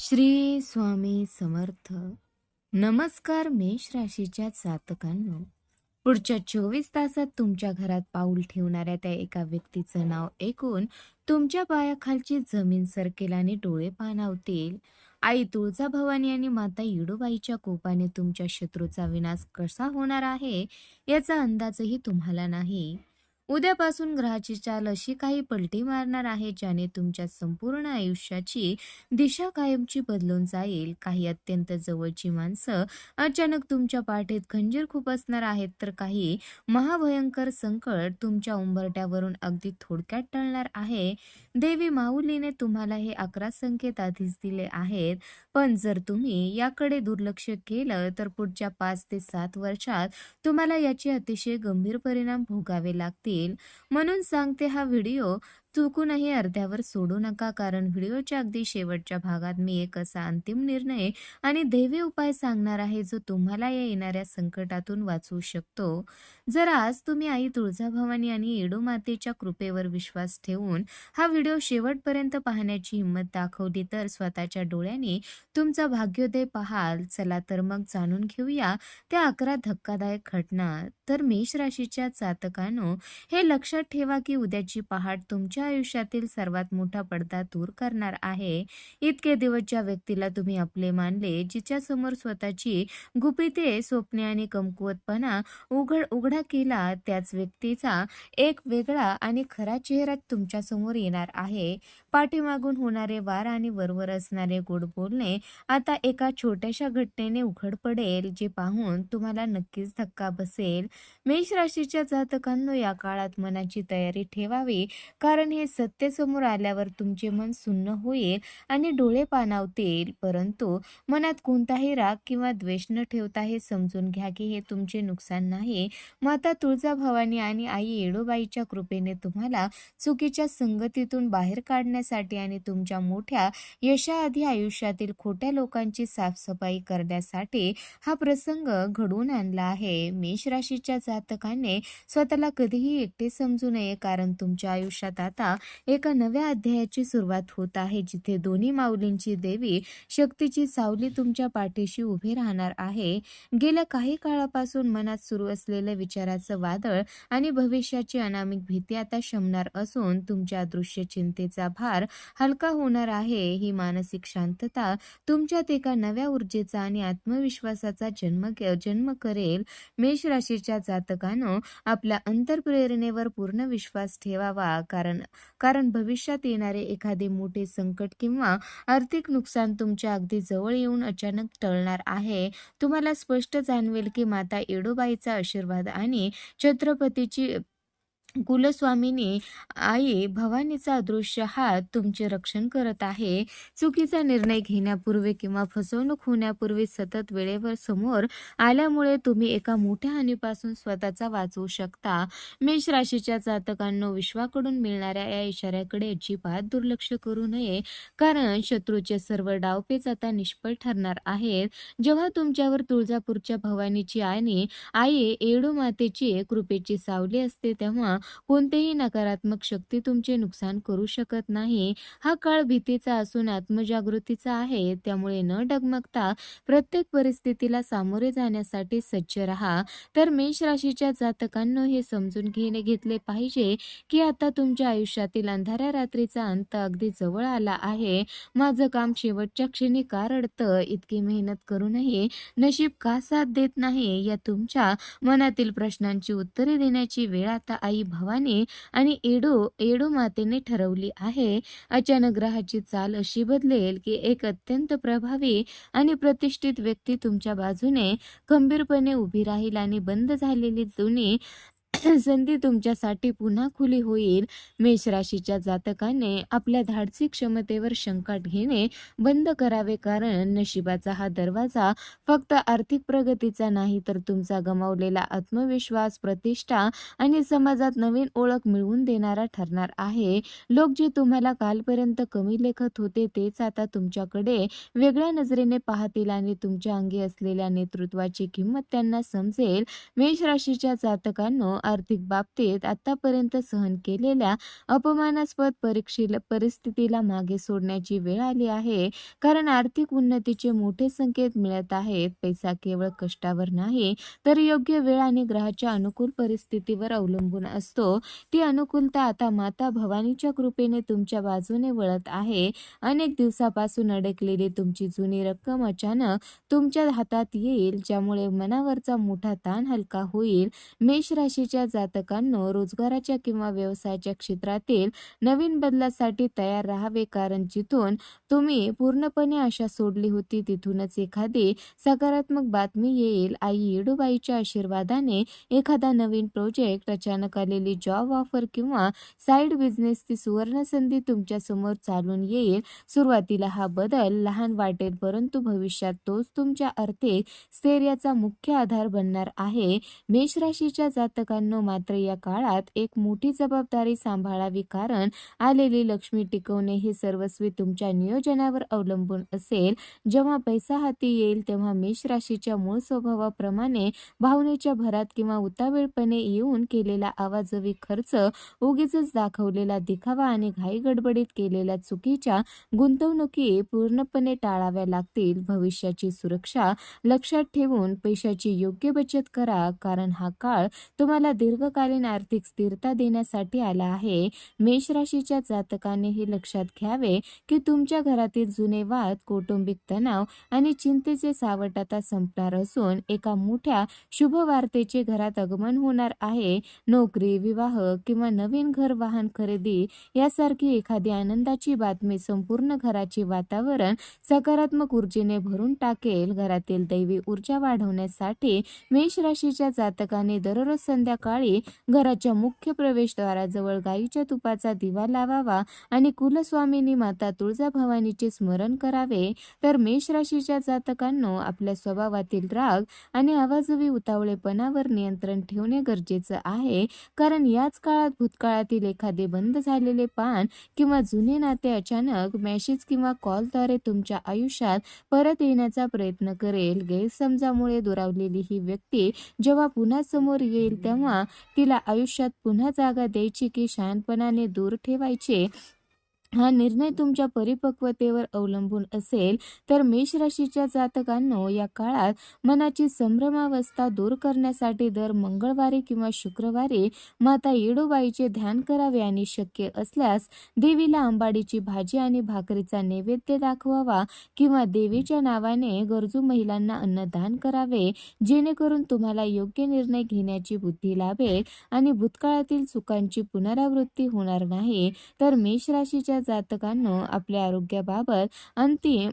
श्री स्वामी समर्थ. नमस्कार मेष राशीच्या जातकांनो. पुढच्या 24 तासात तुमच्या घरात पाऊल ठेवणाऱ्या त्या एका व्यक्तीचं नाव ऐकून तुमच्या पायाखालची जमीन सरकेल आणि डोळे पाणावतील. आई तुळजाभवानी आणि माता येडूबाईच्या कोपाने तुमच्या शत्रूचा विनाश कसा होणार आहे याचा अंदाजही तुम्हाला नाही. उद्यापासून ग्रहाची चाल अशी काही पलटी मारणार आहे ज्याने तुमच्या संपूर्ण आयुष्याची दिशा कायमची बदलून जाईल. काही अत्यंत जवळची माणसं अचानक तुमच्या पाठीत खंजीर खुपसणार आहेत, तर काही महाभयंकर संकट तुमच्या उंबरट्यावरून अगदी थोडक्यात टळणार आहे. देवी माऊलीने तुम्हाला हे 11 संकेत आधीच दिले आहेत, पण जर तुम्ही याकडे दुर्लक्ष केलं तर पुढच्या 5 ते 7 वर्षात तुम्हाला याचे अतिशय गंभीर परिणाम भोगावे लागतील. म्हणून सांगते, हा व्हिडिओ चुकूनही अर्ध्यावर सोडू नका, कारण व्हिडिओच्या अगदी शेवटच्या भागात मी एक असा अंतिम निर्णय आणि दैवी उपाय सांगणार आहे जो तुम्हाला या येणाऱ्या संकटातून वाचवू शकतो. जर आज तुम्ही आई तुळजाभवानी आणि येडू मातेच्या कृपेवर विश्वास ठेवून हा व्हिडिओ शेवटपर्यंत पाहण्याची हिंमत दाखवली तर स्वतःच्या डोळ्यांनी तुमचा भाग्योदय पाहाल. चला तर मग जाणून घेऊया त्या 11 धक्कादायक घटना. तर मेष राशीच्या जातकांनो, हे लक्षात ठेवा की उद्याची पहाट तुमच्या आयुष्यातील सर्वात मोठा पडदा दूर करणार आहे. इतके दिवस ज्या व्यक्तीला तुम्ही आपले मानले, जिच्या समोर स्वतःची गुपिते, स्वप्ने आणि कमकुवतपणा उघडा केला, त्याच व्यक्तीचा एक वेगळा आणि खरा चेहरा तुमच्या समोर येणार आहे. पाठीमागून होणारे वार आणि वरवर असणारे गोड बोलणे आता एका छोट्याशा घटनेने उघड पडेल, जे पाहून तुम्हाला नक्कीच धक्का बसेल. मेष राशीच्या जातकांनो, या काळात मनाची तयारी ठेवावी, कारण हे सत्य समोर आल्यावर तुमचे मन सुन्न होईल आणि डोळे पाणावतील. परंतु मनात कोणताही राग किंवा द्वेष न ठेवता हे समजून घ्या की हे तुमचे नुकसान नाही. माता तुळजाभवानी आणि आई येडूबाईच्या कृपेने तुम्हाला चुकीच्या संगतीतून बाहेर काढण्यासाठी आणि तुमच्या मोठ्या यशाआधी आयुष्यातील खोट्या लोकांची साफसफाई करण्यासाठी हा प्रसंग घडवून आणला आहे. मेष राशीच्या जातकाने स्वतःला कधीही एकटे समजू नये, कारण तुमच्या आयुष्यात आता एका नव्या अध्यायाची सुरुवात होत आहे, जिथे दोन्ही माऊलींची देवी शक्तीची सावली तुमच्या पाठीशी उभी राहणार आहे. गेल्या काही काळापासून मनात सुरू असलेलं विचाराचं वादळ आणि भविष्याची अनामिक भीती आता शमणार असून तुमच्या अदृश्य चिंतेचा भार हलका होणार आहे. ही मानसिक शांतता तुमच्यात एका नव्या ऊर्जेचा आणि आत्मविश्वासाचा जन्म करेल. मेष राशीच्या जातकांनो, आपल्या अंतर्प्रेरणेवर पूर्ण विश्वास ठेवावा, कारण भविष्यात येणारे एखादे मोठे संकट किंवा आर्थिक नुकसान तुमच्या अगदी जवळ येऊन अचानक टळणार आहे. तुम्हाला स्पष्ट जाणवेल की माता येडूबाईचा आशीर्वाद आणि छत्रपतीची कुलस्वामिनी आई भवानीचा अदृश्य हात तुमचे रक्षण करत आहे. चुकीचा निर्णय घेण्यापूर्वी किंवा फसवणूक होण्यापूर्वी सतत वेळेवर समोर आल्यामुळे तुम्ही एका मोठ्या हानीपासून स्वतःचा वाचवू शकता. मेष राशीच्या जातकांनो, विश्वाकडून मिळणाऱ्या या इशाऱ्याकडे अजिबात दुर्लक्ष करू नये, कारण शत्रूचे सर्व डावपेच आता निष्फळ ठरणार आहेत. जेव्हा तुमच्यावर तुळजापूरच्या भवानीची आणि आई येडू मातेची कृपेची सावली असते, तेव्हा कोणतेही नकारात्मक शक्ती तुमचे नुकसान करू शकत नाही. हा काळ भीतीचा असून आत्मजागृतीचा आहे, त्यामुळे न डगमगता प्रत्येक परिस्थितीला सामोरे जाण्यासाठी सज्ज राहा. तर मेष राशीच्या जातकांनो, हे समजून घेतले पाहिजे की आता तुमच्या आयुष्यातील अंधाऱ्या रात्रीचा अंत अगदी जवळ आला आहे. माझं काम शेवटच्या क्षणी का रडतं, इतकी मेहनत करूनही नशीब का साथ देत नाही, या तुमच्या मनातील प्रश्नांची उत्तरे देण्याची वेळ आता आई भवानी आणि येडू मातेने ठरवली आहे. अचानक ग्रहाची चाल अशी बदलेल की एक अत्यंत प्रभावी आणि प्रतिष्ठित व्यक्ती तुमच्या बाजूने खंबीरपणे उभी राहील आणि बंद झालेली जुनी संधी तुमच्यासाठी पुन्हा खुली होईल. मेष राशीच्या जातकाने आपल्या धाडसी क्षमतेवर शंका घेणे बंद करावे, कारण नशिबाचा हा दरवाजा फक्त आर्थिक प्रगतीचा नाही, तर तुमचा गमावलेला आत्मविश्वास, प्रतिष्ठा आणि समाजात नवीन ओळख मिळवून देणारा ठरणार आहे. लोक जे तुम्हाला कालपर्यंत कमी लेखत होते, तेच आता तुमच्याकडे वेगळ्या नजरेने पाहतील आणि तुमच्या अंगी असलेल्या नेतृत्वाची किंमत त्यांना समजेल. मेष राशीच्या जातकांनो, आर्थिक बाबतीत आतापर्यंत सहन केलेल्या अपमानास्पद परिस्थितीला मागे सोडण्याची वेळ आली आहे. कारण आर्थिक उन्नतीचे मोठे संकेत मिळत आहेत. पैसा केवळ कष्टावर नाही, तर योग्य वेळ आणि ग्रहाच्या अनुकूल परिस्थितीवर अवलंबून असतो. ती अनुकूलता आता माता भवानीच्या कृपेने तुमच्या बाजूने वळत आहे. अनेक दिवसापासून अडकलेली तुमची जुनी रक्कम अचानक तुमच्या हातात येईल, ज्यामुळे मनावरचा मोठा ताण हलका होईल. मेष राशीच्या जातकांनो, रोजगाराच्या किंवा व्यवसायाच्या क्षेत्रातील नवीन बदलासाठी तयार राहावे, कारण जिथून तुम्ही पूर्णपणे आशा सोडली होती तिथूनच एखादी सकारात्मक बातमी येईल. आई येडूबाईच्या आशीर्वादाने एखादा नवीन प्रोजेक्ट, अचानक आलेली जॉब ऑफर किंवा साईड बिझनेसची सुवर्ण संधी तुमच्या समोर चालून येईल. सुरुवातीला हा बदल लहान वाटेल, परंतु भविष्यात तोच तुमच्या आर्थिक स्थैर्याचा मुख्य आधार बनणार आहे. मेष राशीच्या जातकांनो, मात्र या काळात एक मोठी जबाबदारी सांभाळावी, कारण आलेली लक्ष्मी टिकवणे हे सर्वस्वी तुमच्या नियोजनावर अवलंबून असेल. जेव्हा पैसा हाती येईल तेव्हा मेष राशीच्या मूळ स्वभावाप्रमाणे भावनेच्या भरात किंवा उतावीळपणे येऊन केलेला आवाजवी खर्च, उगीचच दाखवलेला दिखावा आणि घाईगडबडीत केलेल्या चुकीच्या गुंतवणुकी पूर्णपणे टाळाव्या लागतील. भविष्याची सुरक्षा लक्षात ठेवून पैशाची योग्य बचत करा, कारण हा काळ तुम्हाला दीर्घकालीन आर्थिक स्थिरता देण्यासाठी आला आहे. मेष राशीच्या जातकाने हे लक्षात घ्यावे की तुमच्या घरातील जुने वाद, कौटुंबिक तणाव आणि चिंतेचे सावट आता संपणार असून एका मोठ्या शुभ वार्तेचे घरात आगमन होणार आहे. नोकरी, विवाह किंवा नवीन घर, वाहन खरेदी यासारखी एखादी आनंदाची बातमी संपूर्ण घराचे वातावरण सकारात्मक ऊर्जेने भरून टाकेल. घरातील दैवी ऊर्जा वाढवण्यासाठी मेष राशीच्या जातकाने दररोज संध्याकाळी घराच्या मुख्य प्रवेशद्वाराजवळ गाईच्या तुपाचा दिवा लावावा आणि कुलस्वामिनी माता तुळजाभवानीचे स्मरण करावे. तर मेष राशीच्या जातकांनो, आपल्या स्वभावातील राग आणि आवाजवी उतावळेपणावर नियंत्रण ठेवणे गरजेचं आहे, कारण याच काळात भूतकाळातील एखादे बंद झालेले पान किंवा जुने नाते अचानक मेसेज किंवा कॉलद्वारे तुमच्या आयुष्यात परत येण्याचा प्रयत्न करेल. गैरसमजामुळे दुरावलेली ही व्यक्ती जेव्हा पुन्हा समोर येईल तेव्हा तिला आयुष्यात पुन्हा जागा द्यायची की शहाणपणाने दूर ठेवायचे, हा निर्णय तुमच्या परिपक्वतेवर अवलंबून असेल. तर मेष राशीच्या जातकांनो, या काळात मनाची संभ्रमावस्था दूर करण्यासाठी दर मंगळवारी किंवा शुक्रवारी माता येडूबाईचे ध्यान करावे आणि शक्य असल्यास देवीला आंबाडीची भाजी आणि भाकरीचा नैवेद्य दाखवावा किंवा देवीच्या नावाने गरजू महिलांना अन्नदान करावे, जेणेकरून तुम्हाला योग्य निर्णय घेण्याची बुद्धी लाभेल आणि भूतकाळातील चुकांची पुनरावृत्ती होणार नाही. तर मेष राशीच्या जातकांनो, आपल्या आरोग्याबाबत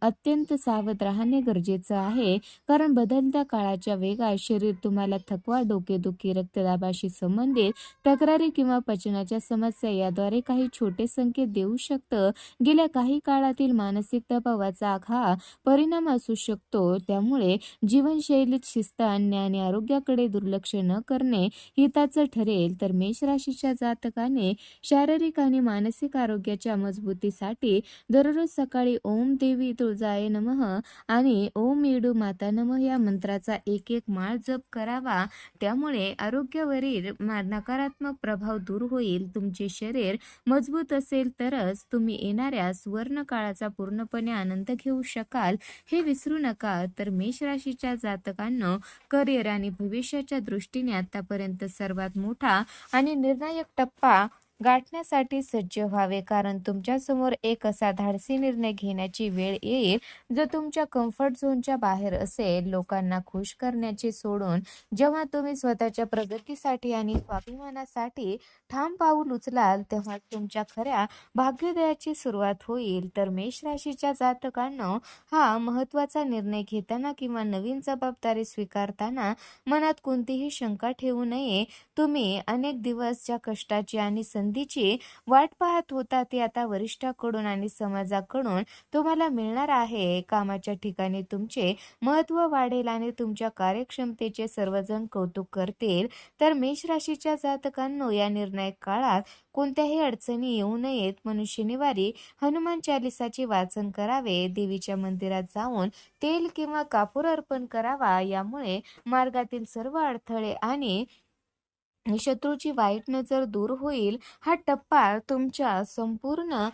अत्यंत सावध राहणे गरजेचं आहे, कारण बदलत्या काळाच्या वेगात शरीर तुम्हाला थकवा, डोकेदुखी, रक्तदाबाशी संबंधित तक्रारी किंवा पचनाच्या समस्या याद्वारे काही छोटे संकेत देऊ शकतं. गेल्या काही काळातील मानसिक दबावाचा हा परिणाम असू शकतो. त्यामुळे जीवनशैलीत शिस्त आणणे आणि आरोग्याकडे दुर्लक्ष न करणे हिताचं ठरेल. तर मेष राशीच्या जातकाने शारीरिक आणि मानसिक आरोग्याच्या मजबूतीसाठी दररोज सकाळी ओम देवी तुळजाय नमः आणि ओम येडू माता नमः या मंत्राचा एक माळ जप करावा. त्यामुळे आरोग्यावरील नकारात्मक प्रभाव दूर होईल. तुमचे शरीर मजबूत असेल तरच तुम्ही येणाऱ्या सुवर्ण काळाचा पूर्णपणे आनंद घेऊ शकाल, हे विसरू नका. तर मेष राशीच्या जातकांनो, करिअर आणि भविष्याच्या दृष्टीने आतापर्यंत सर्वात मोठा आणि निर्णायक टप्पा गाठण्यासाठी सज्ज व्हावे, कारण तुमच्यासमोर एक असा धाडसी निर्णय घेण्याची वेळ येईल जो तुमच्या कम्फर्ट झोनच्या बाहेर असेल. लोकांना खुश करण्याचे सोडून जेव्हा तुम्ही स्वतःच्या प्रगतीसाठी आणि स्वाभिमानासाठी ठाम पाऊल उचलाल तेव्हा तुमच्या खऱ्या भाग्योदयाची सुरुवात होईल. तर मेष राशीच्या जातकांनो, हा महत्त्वाचा निर्णय घेताना किंवा नवीन जबाबदारी स्वीकारताना मनात कोणतीही शंका ठेवू नये. तुम्ही अनेक दिवस ज्या कष्टाची आणि संधीची वाट पाहत होता ती आता वरिष्ठाकडून आणि समाजाकडून तुम्हाला मिळणार आहे. कामाच्या ठिकाणी तुमचे महत्त्व वाढेल आणि तुमच्या कार्यक्षमतेचे सर्वजण कौतुक करतील. तर मेष राशीच्या जातकांनो, या निर्णायक काळात कोणत्याही अडचणी येऊ नयेत म्हणून शनिवारी हनुमान चालिसाचे वाचन करावे. देवीच्या मंदिरात जाऊन तेल किंवा कापूर अर्पण करावा. यामुळे मार्गातील सर्व अडथळे आणि शत्रूची वाईट नजर दूर होईल. हा टप्पा तुमच्या संपूर्ण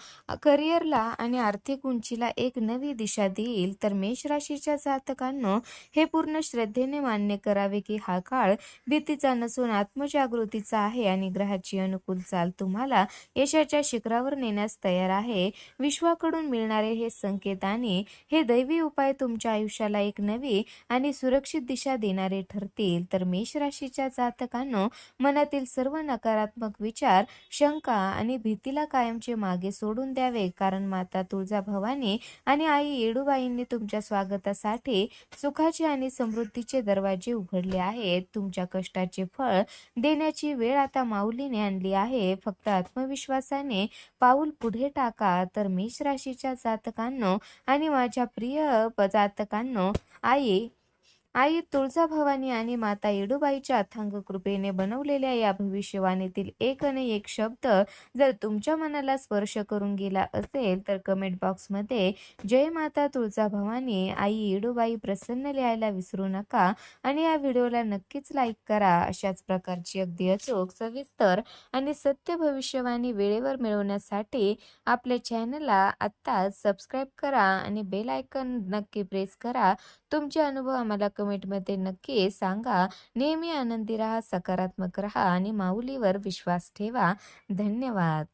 करिअरला आणि आर्थिक उंचीला एक नवी दिशा देईल. तर मेष राशीच्या जातकांनो, हे पूर्ण श्रद्धेने मान्य करावे की हा काळ भीतीचा नसून आत्मजागृतीचा आहे आणि ग्रहाची अनुकूल चाल तुम्हाला यशाच्या शिखरावर नेण्यास तयार आहे. विश्वाकडून मिळणारे हे संकेत आणि हे दैवी उपाय तुमच्या आयुष्याला एक नवी आणि सुरक्षित दिशा देणारे ठरतील. तर मेष राशीच्या जातकांनो, मनातील सर्व नकारात्मक विचार, शंका आणि भीतीला कायमचे मागे सोडून द्यावे, कारण माता तुळजाभवानी आणि आई येडूबाईंनी तुमच्या स्वागतासाठी सुखाचे आणि समृद्धीचे दरवाजे उघडले आहेत. तुमच्या कष्टाचे फळ देण्याची वेळ आता माऊलीने आणली आहे. फक्त आत्मविश्वासाने पाऊल पुढे टाका. तर मेष राशीच्या जातकांनो आणि माझ्या प्रिय जातकांनो, आई तुळजाभवानी आणि माता येडूबाईच्या अथांग कृपेने बनवलेल्या या भविष्यवाणीतील एक न एक शब्द जर तुमच्या मनाला स्पर्श करून गेला असेल, तर कमेंट बॉक्समध्ये जय माता तुळजाभवानी आई येडूबाई प्रसन्न लिहायला विसरू नका आणि या व्हिडिओला नक्कीच लाईक करा. अशाच प्रकारची अगदी अचूक, सविस्तर आणि सत्य भविष्यवाणी वेळेवर मिळवण्यासाठी आपल्या चॅनलला आत्ताच सबस्क्राईब करा आणि बेल आयकॉन नक्की प्रेस करा. तुमचे अनुभव आम्हाला कमेंटमध्ये नक्की सांगा. नेहमी आनंदी राहा, सकारात्मक राहा आणि माऊलीवर विश्वास ठेवा. धन्यवाद.